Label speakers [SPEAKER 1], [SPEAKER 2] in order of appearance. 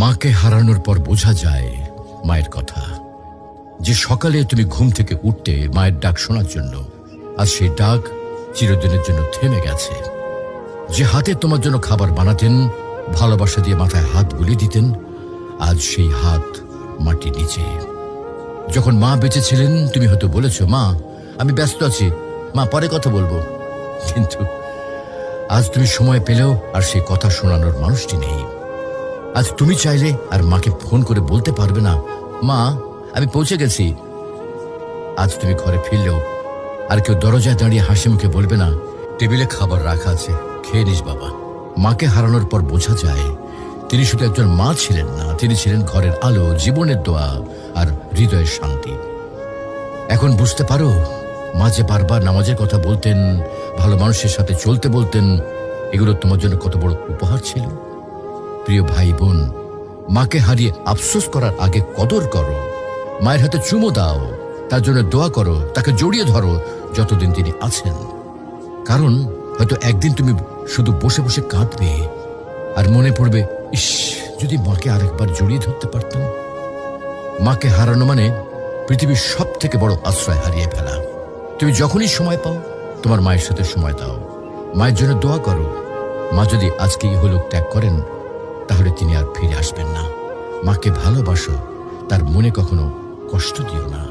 [SPEAKER 1] মাকে হারানোর পর বোঝা যায় মায়ের কথা, যে সকালে তুমি ঘুম থেকে উঠতে মায়ের ডাক শোনার জন্য, আজ সেই ডাক চিরদিনের জন্য থেমে গেছে। যে হাতে তোমার জন্য খাবার বানাতেন, ভালোবাসা দিয়ে মাথায় হাত বুলিয়ে দিতেন, আজ সেই হাত মাটির নিচে। যখন মা বেঁচে ছিলেন তুমি হয়তো বলেছ, মা আমি ব্যস্ত আছি, মা পরে কথা বলবো। কিন্তু আজ তুমি সময় পেলেও আর সেই কথা শোনানোর মানুষটি নেই। আজ তুমি চাইলে আর মাকে ফোন করে বলতে পারবে না, মা আমি পৌঁছে গেছি। আজ তুমি ঘরে ফিরলেও আর কেউ দরজায় দাঁড়িয়ে হাসি মুখে বলবে না, টেবিলে খাবার রাখা আছে, খেয়ে নিস বাবা। মাকে হারানোর পর বোঝা যায় তিনি শুধু একজন মা ছিলেন না, তিনি ছিলেন ঘরের আলো, জীবনের দোয়া আর হৃদয়ের শান্তি। এখন বুঝতে পারো মা যে বারবার নামাজের কথা বলতেন, ভালো মানুষের সাথে চলতে বলতেন, এগুলো তোমার জন্য কত বড় উপহার ছিল। প্রিয় ভাই বোন, মাকে হারিয়ে আফসোস করার আগে কদর করো। মায়ের হাতে চুমো দাও, তার জন্য দোয়া করো, তাকে জড়িয়ে ধরো যতদিন তিনি আছেন। কারণ হয়তো একদিন তুমি শুধু বসে বসে কাঁদবে আর মনে পড়বে, ইস যদি মাকে আরেকবার জড়িয়ে ধরতে পারতাম। মাকে হারানো মানে পৃথিবীর সব থেকে বড় আশ্রয় হারিয়ে ফেলা। তুমি যখনই সময় পাও তোমার মায়ের সাথে সময় দাও, মায়ের জন্য দোয়া করো। মা যদি আজকে ইহলোক ত্যাগ করেন তাহলে তিনি আর ফিরে আসবেন না। মাকে ভালোবাসো, তার মনে কখনো কষ্ট দিও না।